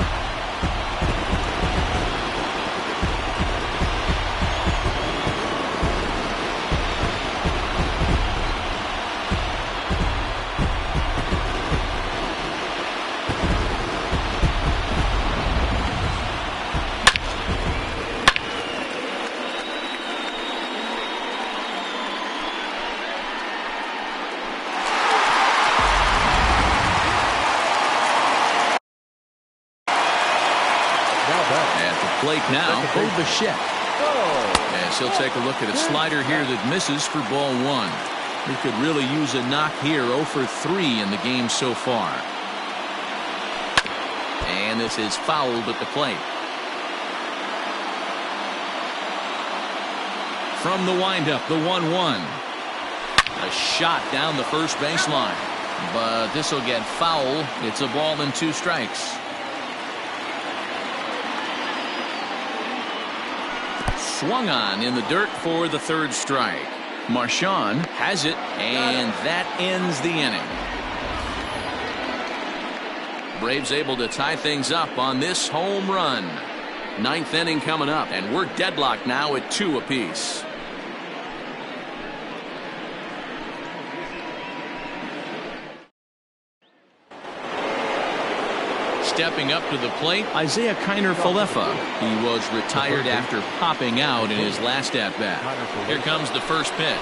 Plate now, Bo Bichette. As he'll take a look at a slider here that misses for ball 1. He could really use a knock here. 0 for 3 in the game so far. And this is fouled at the plate. From the windup, the 1-1. A shot down the first baseline. But this will get foul. It's a ball and 2 strikes. Swung on in the dirt for the 3rd strike. Marchand has it, and that ends the inning. Braves able to tie things up on this home run. 9th inning coming up, and we're deadlocked now at 2 apiece. Stepping up to the plate, Isaiah Kiner-Falefa. He was retired after popping out in his last at-bat. Here comes the first pitch.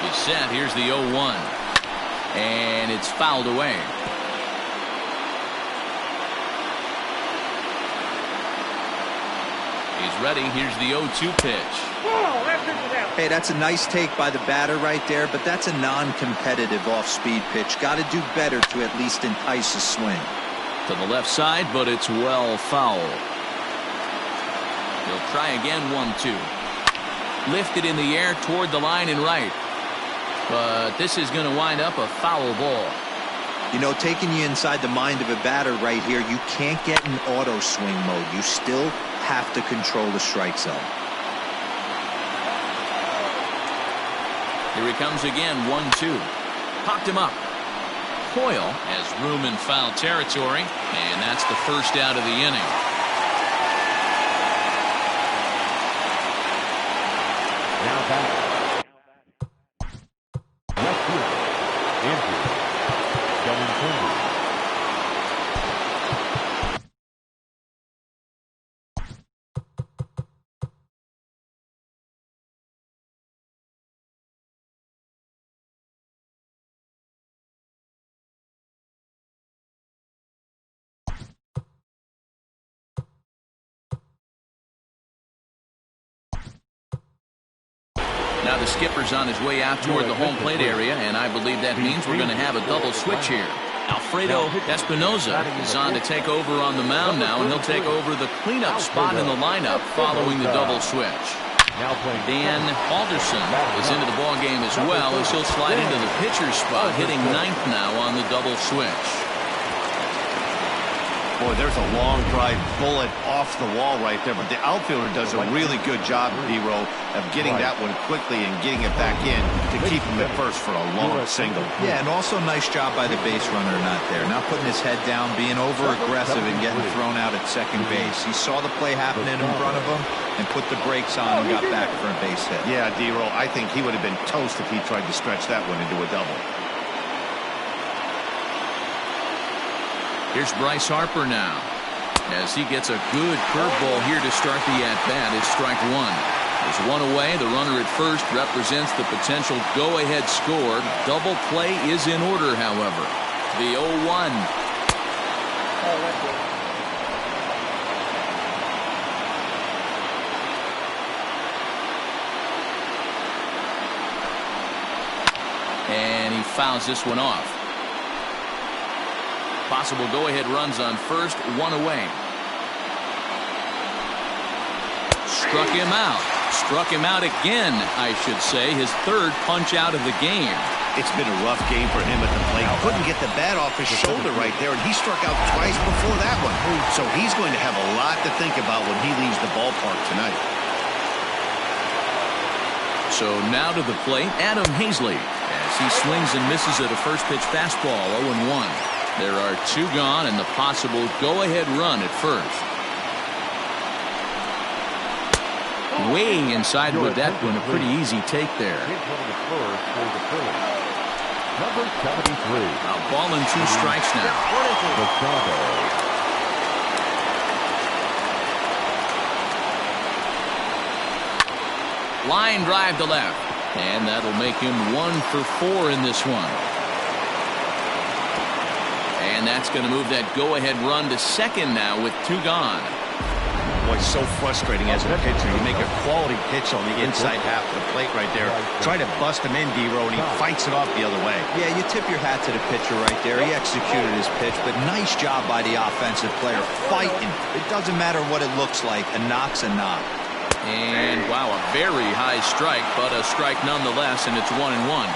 He's set. Here's the 0-1. And it's fouled away. He's ready. Here's the 0-2 pitch. Hey, that's a nice take by the batter right there, but that's a non-competitive off-speed pitch. Got to do better to at least entice a swing. To the left side, but it's well foul. He'll try again. 1-2. Lifted in the air toward the line and right. But this is going to wind up a foul ball. You know, taking you inside the mind of a batter right here, you can't get in auto swing mode. You still have to control the strike zone. Here he comes again. 1-2. Popped him up. Coyle has room in foul territory, and that's the first out of the inning. Now back. Left field. Andrew. Benintendi. Now the skipper's on his way out toward the home plate area, and I believe that means we're going to have a double switch here. Alfredo Espinoza is on to take over on the mound now, and he'll take over the cleanup spot in the lineup following the double switch. Dan Alderson is into the ball game as well, as he'll slide into the pitcher's spot, hitting 9th now on the double switch. Boy, there's a long drive bullet off the wall right there, but the outfielder does a really good job, D-Row, of getting that one quickly and getting it back in to keep him at first for a long single. Yeah, and also nice job by the base runner not there. Not putting his head down, being over-aggressive and getting thrown out at second base. He saw the play happening in front of him and put the brakes on and got back for a base hit. Yeah, D-Row, I think he would have been toast if he tried to stretch that one into a double. Here's Bryce Harper now, as he gets a good curveball here to start the at-bat. It's strike 1. There's one away. The runner at first represents the potential go-ahead score. Double play is in order, however. The 0-1. And he fouls this one off. Possible go-ahead runs on first, one away. Struck him out. Struck him out again, I should say. His 3rd punch out of the game. It's been a rough game for him at the plate. Couldn't get the bat off his shoulder right there, and he struck out twice before that one. So he's going to have a lot to think about when he leaves the ballpark tonight. So now to the plate, Adam Hazley, as he swings and misses at a first pitch fastball, 0-1. There are 2 gone and the possible go-ahead run at first. Way inside with that one, a pretty easy take there. Number 73. A ball and 2 strikes now. Line drive to left, and that'll make him 1 for 4 in this one. And that's going to move that go-ahead run to second now with 2 gone. Boy, so frustrating as a pitcher. You make a quality pitch on the inside half of the plate right there. Try to bust him in, D-Row, and he fights it off the other way. Yeah, you tip your hat to the pitcher right there. He executed his pitch, but nice job by the offensive player fighting. It doesn't matter what it looks like. A knock's a knock. And, wow, a very high strike, but a strike nonetheless, and it's 1-1.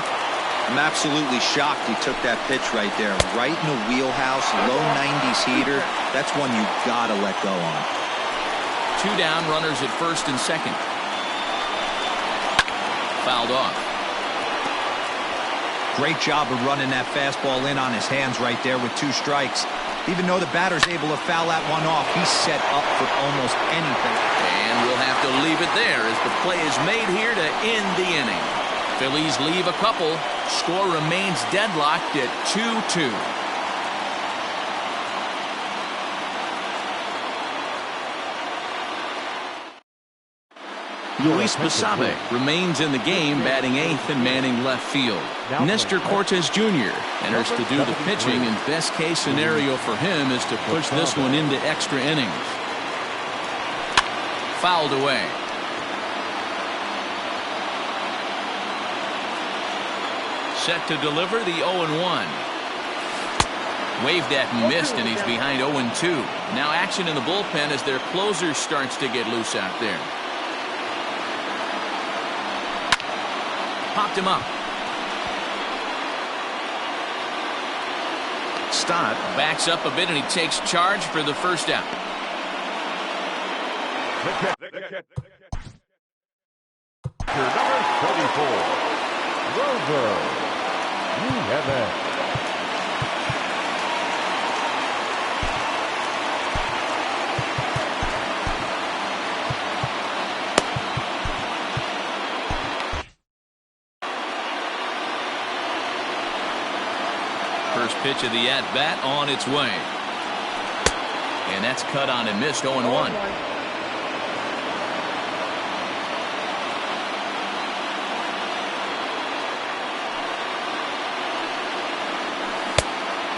I'm absolutely shocked he took that pitch right there. Right in the wheelhouse, low 90s heater. That's one you gotta let go on. 2 down, runners at first and second. Fouled off. Great job of running that fastball in on his hands right there with 2 strikes. Even though the batter's able to foul that one off, he's set up for almost anything. And we'll have to leave it there as the play is made here to end the inning. Phillies leave a couple. Score remains deadlocked at 2-2. Luis Basabe remains in the game, batting 8th and manning left field. Nestor Cortes Jr. enters to do the pitching, and best case scenario for him is to push this one into extra innings. Fouled away. Set to deliver the 0-1. Waved at and missed, and he's behind 0-2. Now action in the bullpen as their closer starts to get loose out there. Popped him up. Stott backs up a bit, and he takes charge for the first out. Number 34, Rover. You have it. First pitch of the at-bat on its way. And that's cut on and missed. 0-1.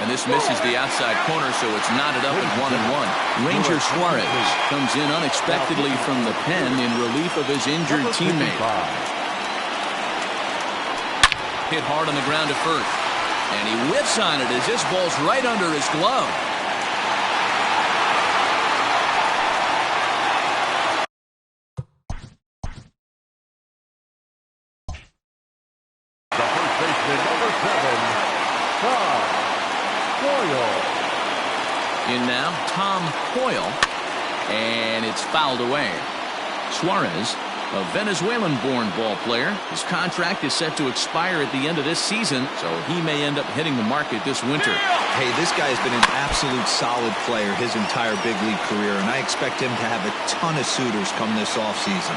And this misses the outside corner, so it's knotted up at 1-1. Ranger Suarez comes in unexpectedly from the pen in relief of his injured teammate. Hit hard on the ground to first. And he whiffs on it as this ball's right under his glove. The first baseman, number 7, Coyle. In now, Tom Coyle. And it's fouled away. Suarez, a Venezuelan-born ball player. His contract is set to expire at the end of this season, so he may end up hitting the market this winter. Hey, this guy's been an absolute solid player his entire big league career, and I expect him to have a ton of suitors come this offseason.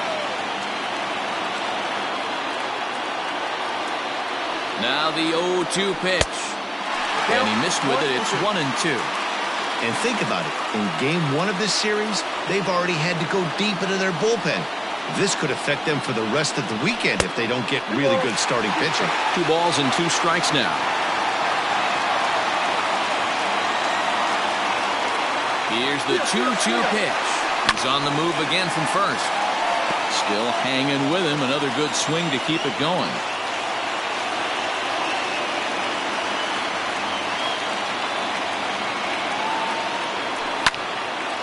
Now the 0-2 pitch. And he missed with it. It's 1-2. And think about it. In game 1 of this series, they've already had to go deep into their bullpen. This could affect them for the rest of the weekend if they don't get really good starting pitching. 2 balls and 2 strikes now. Here's the 2-2 pitch. He's on the move again from first. Still hanging with him. Another good swing to keep it going.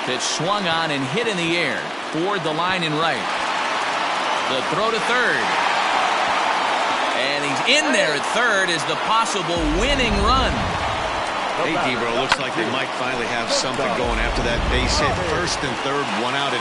Pitch swung on and hit in the air. Toward the line and right. The throw to third. And he's in there at third as the possible winning run. Hey, D-Bro, looks like they might finally have something going after that base hit. First and third, 1 out.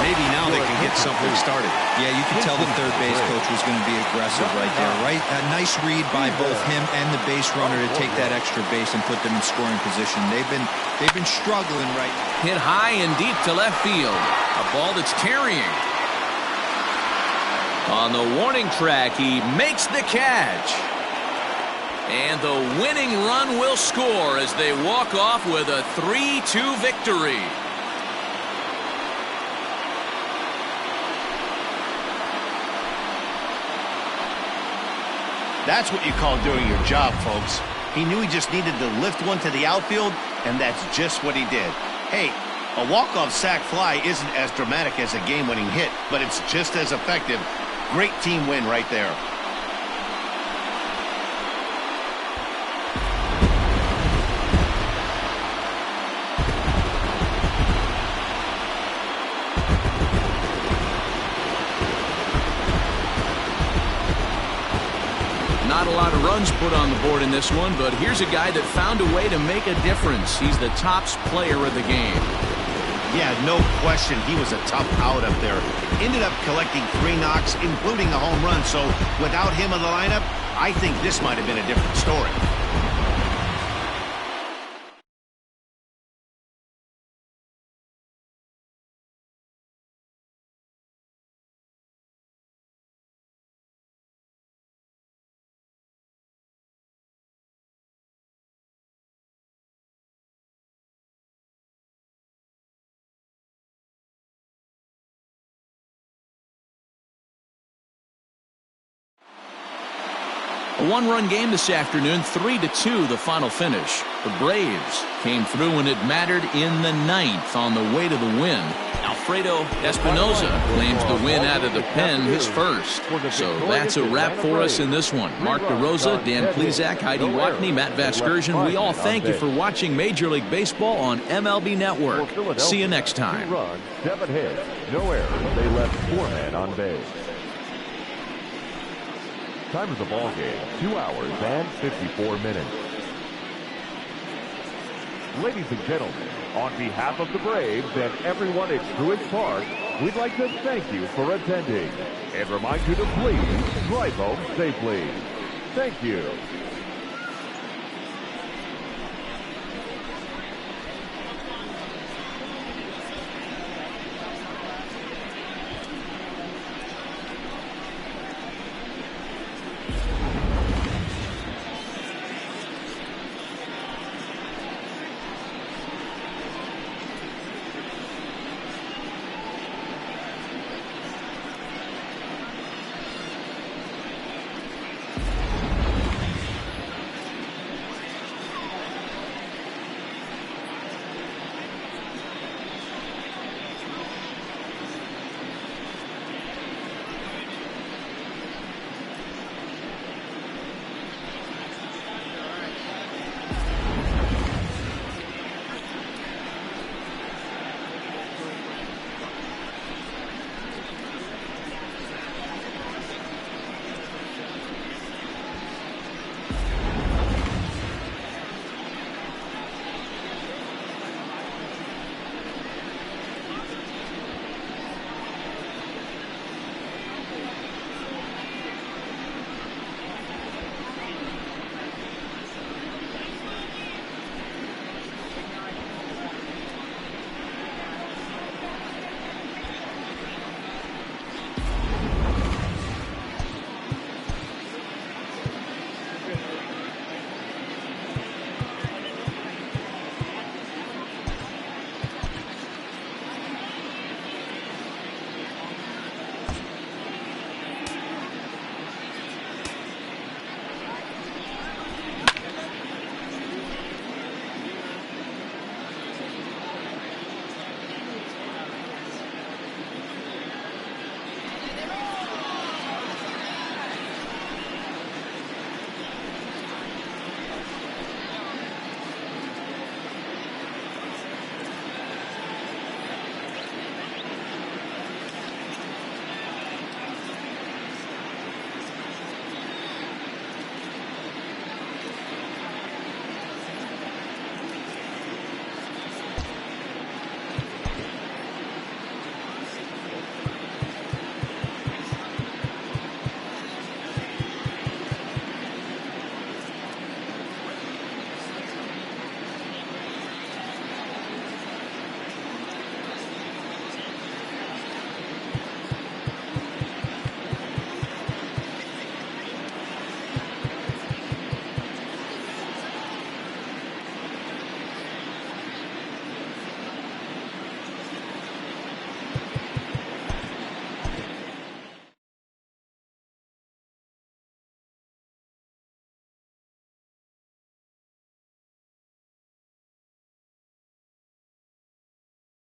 Maybe now they can get something started. Yeah, you can tell the third base coach was going to be aggressive right there, right? A nice read by both him and the base runner to take that extra base and put them in scoring position. They've been struggling right now. Hit high and deep to left field. A ball that's carrying. On the warning track, he makes the catch. And the winning run will score as they walk off with a 3-2 victory. That's what you call doing your job, folks. He knew he just needed to lift one to the outfield, and that's just what he did. Hey, a walk-off sac fly isn't as dramatic as a game-winning hit, but it's just as effective. Great team win right there. Not a lot of runs put on the board in this one, but here's a guy that found a way to make a difference. He's the tops player of the game. Yeah, no question. He was a tough out up there. Ended up collecting 3 knocks, including a home run. So without him in the lineup, I think this might have been a different story. A one-run game this afternoon, 3-2 the final finish. The Braves came through when it mattered in the 9th on the way to the win. Alfredo Espinoza claims the win out of the pen, his first. So that's a wrap for us in this one. Mark DeRosa, Dan Plesac, Heidi Watney, Matt Vasgersian, we all thank you for watching Major League Baseball on MLB Network. See you next time. 2 runs, 7 hits, no errors. They left 4 men on base. Time of the ball game, 2 hours and 54 minutes. Ladies and gentlemen, on behalf of the Braves and everyone at Truist Park, we'd like to thank you for attending and remind you to please drive home safely. Thank you.